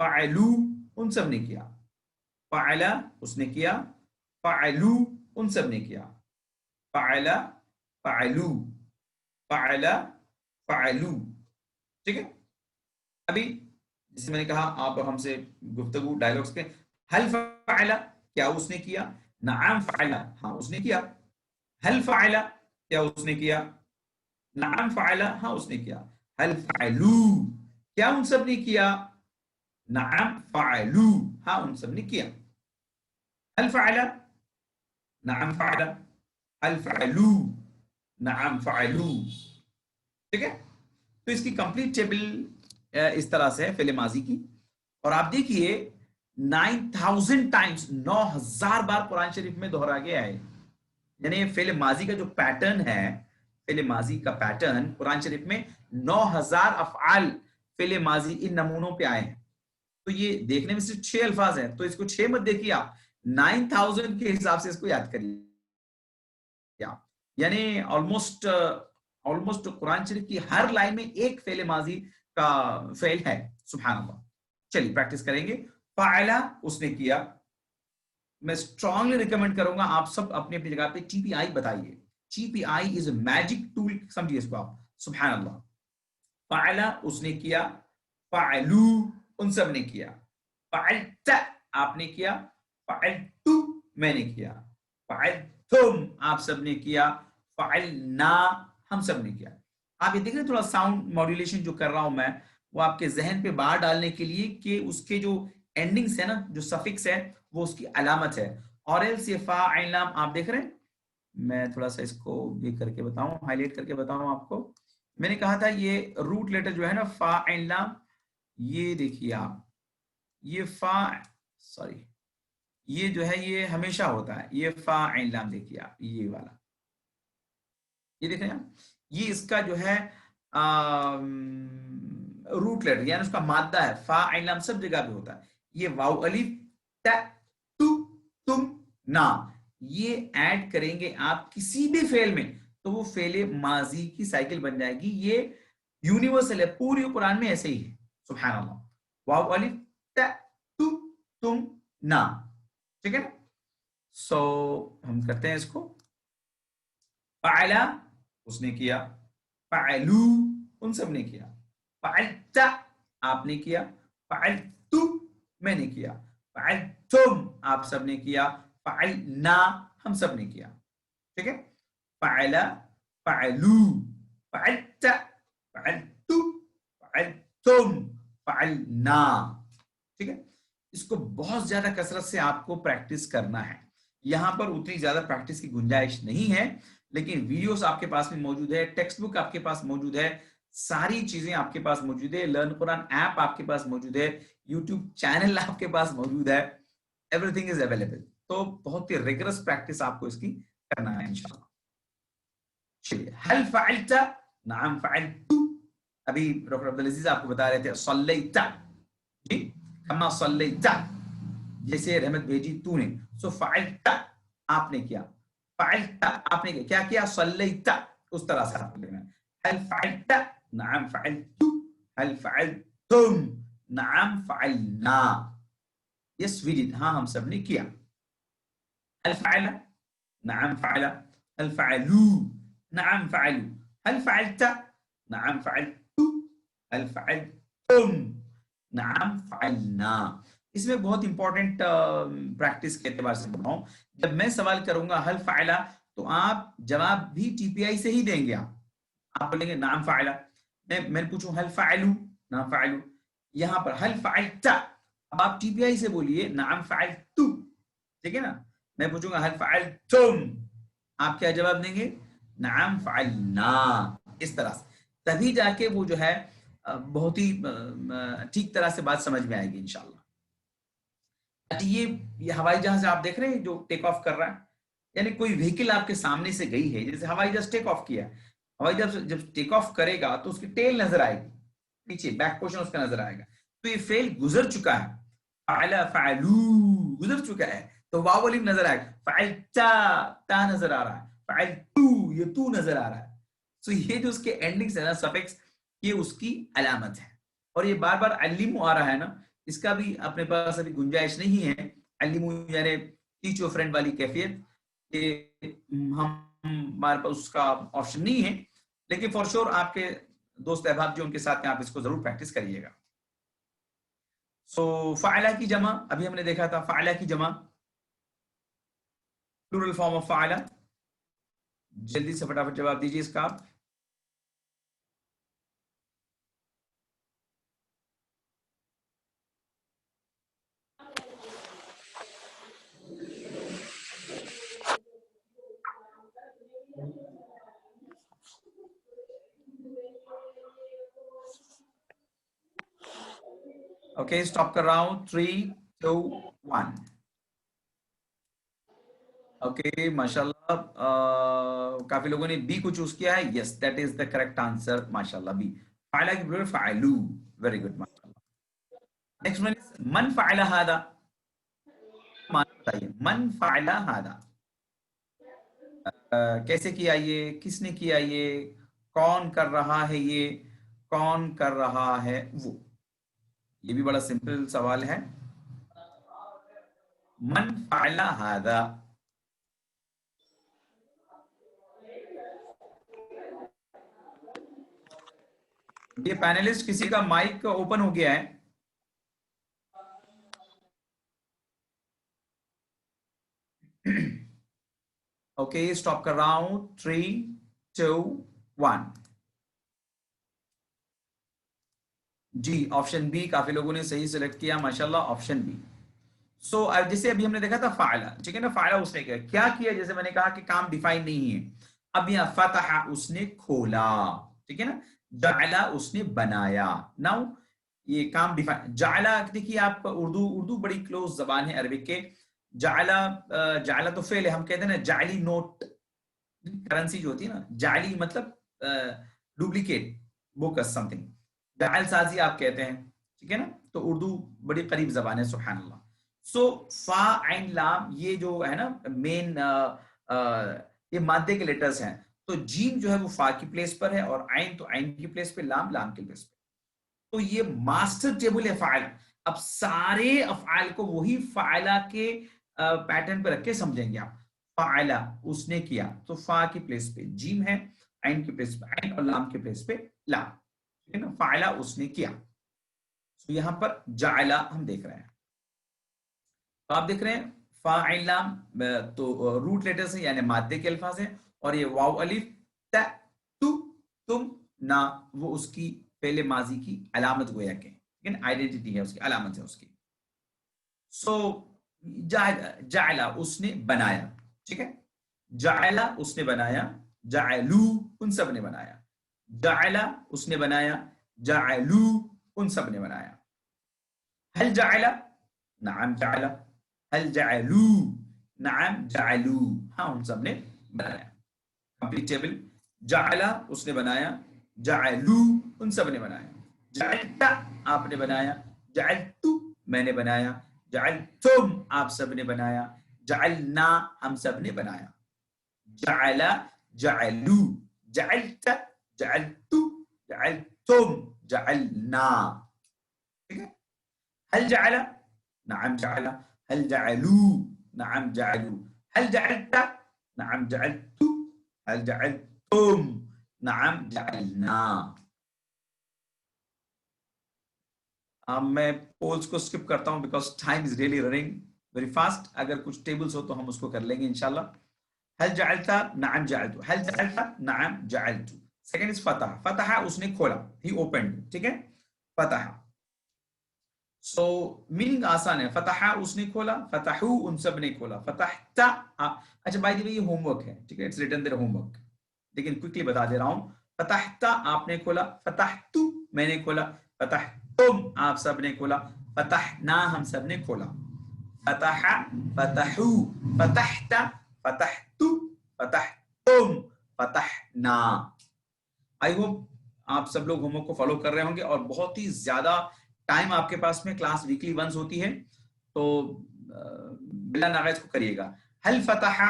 فعلو ان سب نے کیا. فعلا اس نے کیا, فعلو ان سب نے کیا. فعلا فعلو فعلا فعلو. ٹھیک ہے. ابھی جیسے میں نے کہا آپ ہم سے گفتگو ڈائلگس کے, حل فعلا کیا اس نے کیا, نعم فعلا ہاں اس نے کیا, حل فعلا کیا اس نے کیا, نعم فعلا ہاں اس نے کیا, حل فعلو کیا ان سب نے کیا, نعم فعلو ہاں ان سب نے کیا. حل فعلا نعم فعلا, حل فعلو نعم فعلو. ٹھیک ہے. تو اس کی کمپلیٹ ٹیبل اس طرح سے ہے فعل ماضی کی. اور آپ دیکھیے 9000 ٹائمز 9000 بار قرآن شریف میں دہرا گیا ہے. یعنی فعل ماضی کا جو پیٹرن ہے, فعل ماضی کا پیٹرن قرآن شریف میں 9000 افعال فعل ماضی ان نمونوں پہ آئے ہیں. تو یہ دیکھنے میں صرف 6 الفاظ ہیں, تو اس کو 6 مت دیکھیے آپ, 9000 کے حساب سے اس کو یاد کریے. یعنی آلموسٹ قرآن شریف کی ہر لائن میں ایک فعل ماضی کا فعل ہے. سبحان اللہ. چلیے پریکٹس کریں گے. فعلا اس نے کیا. میں اسٹرانگلی ریکمینڈ کروں گا آپ سب اپنی اپنی جگہ پہ ٹی پی آئی بتائیے. T P I is a magic tool, سمجھیے اس کو آپ. سبحان اللہ. فعلا اس نے کیا, فعلو ان سب نے کیا, فعلت آپ نے کیا, فعلتو میں نے کیا, فعلتم آپ سب نے کیا, فعلنا ہم سب نے کیا. آپ یہ دیکھ رہے ہیں تھوڑا ساؤنڈ ماڈولیشن جو کر رہا ہوں میں, وہ آپ کے ذہن پہ باہر ڈالنے کے لیے کہ اس کے جو اینڈنگز ہے نا, جو سفکس ہے وہ اس کی علامت ہے. اور ایلس یہ فا عین لام آپ دیکھ رہے ہیں. میں تھوڑا سا اس کو یہ کر کے بتاؤں, ہائی لائٹ کر کے بتاؤں آپ کو. میں نے کہا تھا یہ روٹ لیٹر جو ہے نا فا عین لام, یہ دیکھیے آپ, یہ فا سوری یہ جو ہے یہ ہمیشہ ہوتا ہے. یہ فا عین لام دیکھیے آپ, یہ والا, یہ دیکھیں آپ, یہ اس کا جو ہے روٹ لیٹر یعنی اس کا مادہ ہے. فا عین لام سب جگہ پہ ہوتا ہے. یہ واو الف تا تو تم نا, یہ ایڈ کریں گے آپ کسی بھی فعل میں تو وہ فعل ماضی کی سائیکل بن جائے گی. یہ یونیورسل ہے, پوری قرآن میں ایسے ہی ہے. سبحان اللہ. واو الف تا تو تم نا. ٹھیک ہے نا. سو ہم کرتے ہیں اس کو. فعلا اس نے کیا, فعلو ان سب نے کیا, فعلت آپ نے کیا, فعلتو میں نے کیا, فعلتم آپ سب نے کیا, فعلنا ہم سب نے کیا. ٹھیک ہے. فعلا فعلو فعلت فعلتو فعلتم فعلنا. ٹھیک ہے. اس کو بہت زیادہ کثرت سے آپ کو پریکٹس کرنا ہے. یہاں پر اتنی زیادہ پریکٹس کی گنجائش نہیں ہے, لیکن ویڈیوز آپ کے پاس میں موجود ہے, ٹیکسٹ بک آپ کے پاس موجود ہے, ساری چیزیں آپ کے پاس موجود ہے, لرن قرآن ایپ آپ کے پاس موجود ہے, یوٹیوب چینل آپ کے پاس موجود ہے, ایوری تھنگ از اویلیبل. تو بہت ہی ریگرس پریکٹس آپ کو اس کی کرنا ہے انشاءاللہ. چلیے. حل فعلت نعم فعلت. ابھی ڈاکٹر عبدالعزیز آپ کو بتا رہے تھے صلیت, جی کما صلیت, جیسے رحمت بھیجی تو نے. سو فعلت آپ نے کیا, فعلت آپ نے کیا کیا, صلیت اس طرح سے آپ لینا. هل فعلت نعم فعلت, هل فعلتم نعم فعلنا. yes we did, ہاں ہم سب نے کیا. هل فعل نعم فعل, هل فعلوا نعم فعلوا, هل فعلت نعم فعلت, هل فعلتم نعم فعلنا. اس میں بہت امپورٹنٹ پریکٹس کے اعتبار سے بول رہا ہوں. جب میں سوال کروں گا حل فعلا تو آپ جواب بھی ٹی پی آئی سے ہی دیں گے. آپ بولیں گے نعم فعلا. میں پوچھوں حل فعلو نعم فعلو. یہاں پر حل فعلت, اب آپ ٹی پی آئی سے بولیے نعم فعلت. ٹھیک ہے نا. میں پوچھوں گا حل فعلتم, آپ کیا جواب دیں گے, نعم فعلنا. اس طرح سے تبھی جا کے وہ جو ہے بہت ہی ٹھیک طرح سے بات سمجھ میں آئے گی انشاءاللہ. یہ ہوائی جہاز آپ دیکھ رہے ہیں جو ٹیک آف کر رہا ہے, یعنی کوئی وہیکل آپ کے سامنے سے گئی ہے, جیسے ہوائی جہاز ٹیک آف کیا. ہوائی جہاز جب ٹیک آف کرے گا تو اس کی ٹیل نظر آئے گی, پیچھے بیک پورشن اس کا نظر آئے گا. تو یہ فعل گزر چکا ہے, فعل فعلو گزر چکا ہے, تو واو الف نظر آئے گا. فعلتا تا نظر آ رہا ہے, فعلتو یہ تو نظر آ رہا ہے. تو یہ جو اس کے اینڈنگز ہے نا سفکس, یہ اس کی علامت ہے. اور یہ بار بار علم آ رہا ہے نا, اس کا بھی اپنے پاس ابھی گنجائش نہیں ہے. علمو یعنی ٹیچ یور فرینڈ والی کیفیت، کہ ہمارے پاس اس کا آپشن نہیں ہے، لیکن فار شور آپ کے دوست احباب جو ان کے ساتھ ہیں آپ اس کو ضرور پریکٹس کریے گا. سو فعلہ کی جمع ابھی ہم نے دیکھا تھا، فعلہ کی جمع پلورل فارم آف فعلہ. جلدی سے فٹافٹ جواب دیجیے اس کا آپ. اوکے اسٹاپ کر رہا ہوں. 3 2 1. اوکے ماشاءاللہ کافی لوگوں نے بی کو چوز کیا ہے. Yes that is the correct answer. ماشاءاللہ بی فعلہ کی پلورل فعلو. ویری گڈ ماشاءاللہ. نیکسٹ ون از من فعل هذا. من فعل هذا کیسے کیا یہ، کس نے کیا یہ، کون کر رہا ہے یہ، کون کر رہا ہے وہ. یہ بھی بڑا سمپل سوال ہے. من فعل هذا. یہ پینلسٹ کسی کا مائک اوپن ہو گیا ہے. اوکے اسٹاپ کر رہا ہوں. 3 2 1. جی آپشن بی کافی لوگوں نے صحیح سلیکٹ کیا ماشاءاللہ. Option B. سو جیسے ابھی ہم نے دیکھا تھا فعلہ، ٹھیک ہے نا. فعلہ اس نے کیا کیا، جیسے میں نے کہا کہ کام ڈیفائن نہیں ہے. اب یہاں فتح اس نے کھولا، ٹھیک ہے نا. جعلا اس نے بنایا. ناؤ یہ کام ڈیفائن. جعلا دیکھیے آپ اردو بڑی کلوز زبان ہے عربک کے. جعلا تو فعل ہے، ہم کہتے ہیں نا جعلی نوٹ، کرنسی جو ہوتی ہے نا. جعلی مطلب ڈپلیکیٹ بوکس سم تھنگ. جعل سازی آپ کہتے ہیں، ٹھیک ہے نا. تو اردو بڑی قریب زبان ہے سبحان اللہ. سو فا عین لام یہ جو ہے نا مین یہ مادے کے لیٹرز ہیں. تو جیم جو ہے وہ فا کی پلیس پر ہے، اور عین تو عین کی پلیس پہ، لام لام کی پلیس پہ. تو یہ ماسٹر ٹیبل ہے فعل. اب سارے افعال کو وہی فعلہ کے پیٹرن پہ رکھ کے سمجھیں گے آپ. فعلہ اس نے کیا، تو فا کی پلیس پہ جیم ہے، عین کی پلیس پہ عین، اور لام کی پلیس پہ لام. ٹھیک ہے نا. فعلہ اس نے کیا. تو یہاں پر جعلہ ہم دیکھ رہے ہیں. تو آپ دیکھ رہے ہیں فا عین لام تو روٹ لیٹرز ہیں یعنی مادے کے الفاظ ہیں، اور یہ واو الف تا تو تم نا وہ اس کی پہلے ماضی کی علامت گویا کہ آئیڈینٹی ہے، اس کی علامت ہے اس کی. سو جعلہ اس نے بنایا، ٹھیک ہے. جعلہ اس نے بنایا، جعلو ان سب نے بنایا. جعلہ اس نے بنایا، جعلو ان سب نے بنایا. هل جعل؟ نعم جعل. هل جعلو؟ نعم جعلو. ہاں ان سب نے بنایا. Complete table. جعل اس نے بنایا، جعلو ان سب نے بنایا. جعلت آپ نے بنایا، جعلت میں نے بنایا، جعلتم آپ سب نے بنایا، جعلنا ہم سب نے بنایا. جعل جعلو، جعلت جعلت، جعلتم جعلنا. ٹھیک ہے. هل جعل؟ نعم جعل. هل جعلوا؟ نعم جعلوا. هل جعلت؟ نعم جعلت. هل جعلتم؟ نعم جعلنا. میں پولز کو سکپ کرتا ہوں because time is really running very fast. اگر کچھ ٹیبلز ہو تو ہم اس کو کر لیں گے انشاءاللہ. هل جعلت؟ نعم جعلت. هل جعلت؟ نعم جعلت. سیکنڈ از فتح. فتح اس نے کھولا، ہی اوپنڈ. ٹھیک ہے. فتح. سو میننگ آسان ہے. فتح اس نے کھولا، فتحو ان سب نے کھولا. فتحت اچھا بائی دی وے یہ ہوم ورک ہے، ٹھیک ہے. It's written their homework, لیکن کوئکلی بتا دے رہا ہوں. فتحت آپ نے کھولا، فتحت میں نے کھولا، فتحتم آپ سب نے کھولا، فتحنا ہم سب نے کھولا. فتح فتحو فتحت فتحت فتحتم فتحنا. آئی ہوپ آپ سب لوگ ہوم ورک کو فالو کر رہے ہوں گے، اور بہت ہی زیادہ ٹائم آپ کے پاس میں کلاس ویکلی ونس ہوتی ہے، تو بلا ناغذ کو کریے گا. هل فتح؟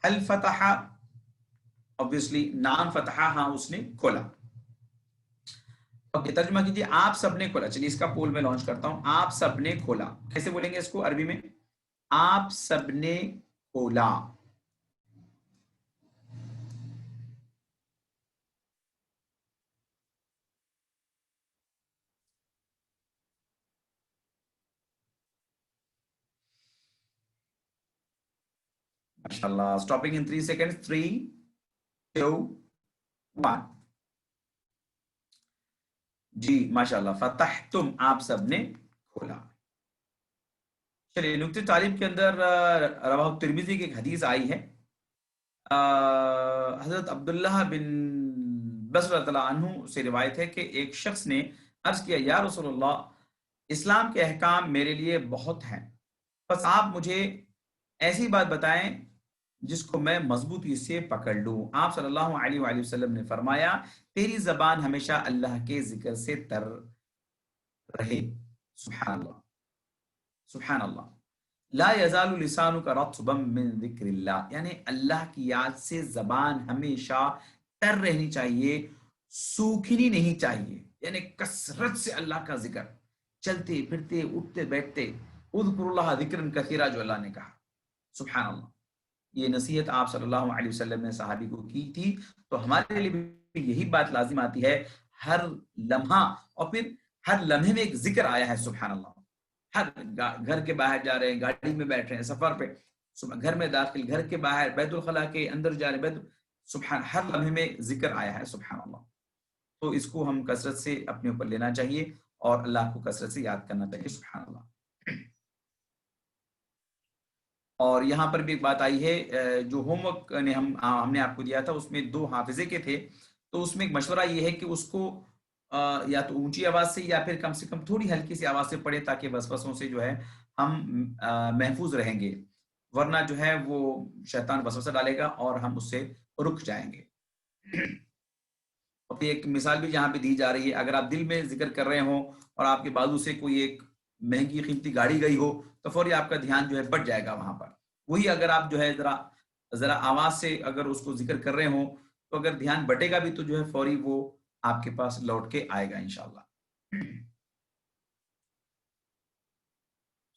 هل فتح obviously نام فتح، ہاں اس نے کھولا. اوکے ترجمہ کیجیے آپ سب نے کھولا. چلیے اس کا پول میں لانچ کرتا ہوں. آپ سب نے کھولا کیسے بولیں گے اس کو عربی میں؟ آپ سب نے کھولا. MashaAllah. Stopping in 3 seconds. 3, 2, 1. جی ماشاءاللہ. فتحتم آپ سب نے کھولا. چلیے نکتے تعلیم کے اندر رواہ ترمذی کی ایک حدیث آئی ہے. حضرت عبداللہ بن بصر رضی اللہ عنہ سے روایت ہے کہ ایک شخص نے عرض کیا یا رسول اللہ اسلام کے احکام میرے لیے بہت ہیں، بس آپ مجھے ایسی بات بتائیں جس کو میں مضبوطی سے پکڑ لوں. آپ صلی اللہ علیہ وآلہ وسلم نے فرمایا تیری زبان ہمیشہ اللہ کے ذکر سے تر رہے. سبحان اللہ سبحان اللہ. لا یزال لسانک رطبا من ذکر اللہ، یعنی اللہ کی یاد سے زبان ہمیشہ تر رہنی چاہیے، سوکھنی نہیں چاہیے. یعنی کثرت سے اللہ کا ذکر، چلتے پھرتے اٹھتے بیٹھتے. اذکر اللہ ذکرا کثیرا جو اللہ نے کہا. سبحان اللہ. یہ نصیحت آپ صلی اللہ علیہ وسلم نے صحابی کو کی تھی، تو ہمارے لیے بھی یہی بات لازم آتی ہے. ہر لمحہ اور پھر ہر لمحے میں ایک ذکر آیا ہے. سبحان اللہ. ہر گھر کے باہر جا رہے ہیں، گاڑی میں بیٹھ رہے ہیں، سفر پہ، گھر میں داخل، گھر کے باہر، بیت الخلاء کے اندر جا رہے ہیں، سبحان، ہر لمحے میں ذکر آیا ہے. سبحان اللہ. تو اس کو ہم کثرت سے اپنے اوپر لینا چاہیے اور اللہ کو کثرت سے یاد کرنا چاہیے. سبحان اللہ. اور یہاں پر بھی ایک بات آئی ہے، جو ہوم ورک نے ہم نے آپ کو دیا تھا اس میں 2 حافظے کے تھے، تو اس میں ایک مشورہ یہ ہے کہ اس کو یا تو اونچی آواز سے یا پھر کم سے کم تھوڑی ہلکی سی آواز سے پڑھے تاکہ وسوسوں سے جو ہے ہم محفوظ رہیں گے، ورنہ جو ہے وہ شیطان وسوسہ ڈالے گا اور ہم اس سے رک جائیں گے. اور ایک مثال بھی جہاں پہ دی جا رہی ہے، اگر آپ دل میں ذکر کر رہے ہوں اور آپ کے بازو سے کوئی ایک مہنگی قیمتی گاڑی گئی ہو تو فوری آپ کا دھیان جو ہے بٹ جائے گا وہاں پر. وہی اگر آپ جو ہے ذرا آواز سے اگر اس کو ذکر کر رہے ہوں تو اگر دھیان بٹے گا بھی تو جو ہے فوری وہ آپ کے پاس لوٹ کے آئے گا انشاءاللہ.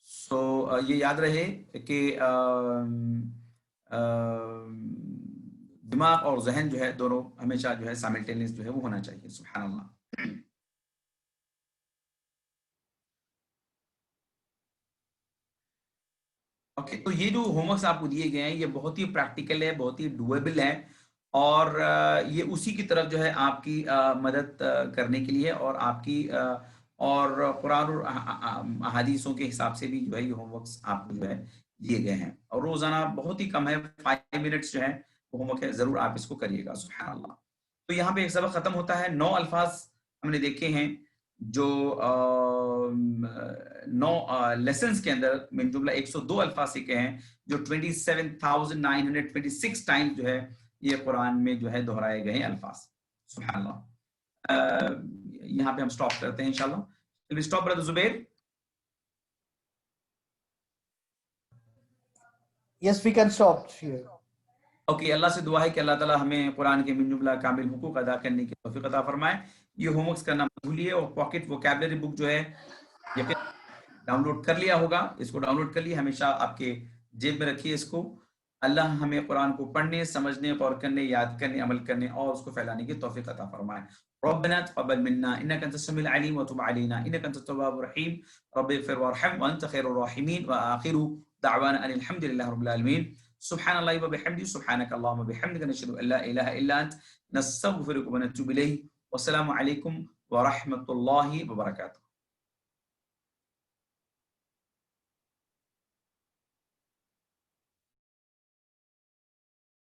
سو یہ یاد رہے کہ دماغ اور ذہن جو ہے دونوں ہمیشہ جو ہے سائملٹینیس جو ہے وہ ہونا چاہیے. سبحان اللہ. اوکے تو یہ جو ہوم ورکس آپ کو دیے گئے ہیں یہ بہت ہی پریکٹیکل ہے، بہت ہی ڈویبل ہے، اور یہ اسی کی طرف جو ہے آپ کی مدد کرنے کے لیے اور آپ کی اور قرآن اور احادیثوں کے حساب سے بھی جو ہے یہ ہوم ورکس آپ کو جو ہے دیے گئے ہیں، اور روزانہ بہت ہی کم ہے، 5 منٹس جو ہے وہ ہوم ورک ہے، ضرور آپ اس کو کریے گا. سبحان اللہ. تو یہاں پہ ایک سبق ختم ہوتا ہے. 9 الفاظ ہم نے دیکھے ہیں جو 9 لیسنز کے اندر من جملہ 102 الفاظ سیکھے ہیں جو 27,926 ٹائم جو ہے یہ قرآن میں جو ہے دہرائے گئے ہیں الفاظ. سبحان اللہ. یہاں پہ ہم سٹاپ کرتے ہیں انشاءاللہ. Will we stop brother Zubair? Yes, we can stop here. Okay. اللہ سے دعا ہے کہ اللہ تعالیٰ ہمیں قرآن کے من جملہ کامل حقوق ادا کرنے کی توفیق عطا فرمائے. یہ ہوم ورکس کرنا مت بھولیے، اور پاکٹ ووکیبلری بک جو ہے ڈاؤن لوڈ کر لیا ہوگا، اس کو ڈاؤن لوڈ کر لیے، ہمیشہ آپ کے جیب میں رکھیے اس کو. اللہ ہمیں قرآن کو پڑھنے، سمجھنے، غور کرنے، یاد کرنے، عمل کرنے اور اس کو پھیلانے کی توفیق عطا فرمائے. ربنا تقبل منا انك انت السميع العليم وتب علينا انك انت التواب الرحيم. رب اغفر وارحم وانت خير الراحمين. واخر دعوانا ان الحمد لله رب العالمين. سبحان الله وبحمده سبحانك اللهم وبحمدك نشهد ان لا اله الا انت نستغفرك ونتوب اليه. والسلام عليكم ورحمة الله وبركاته.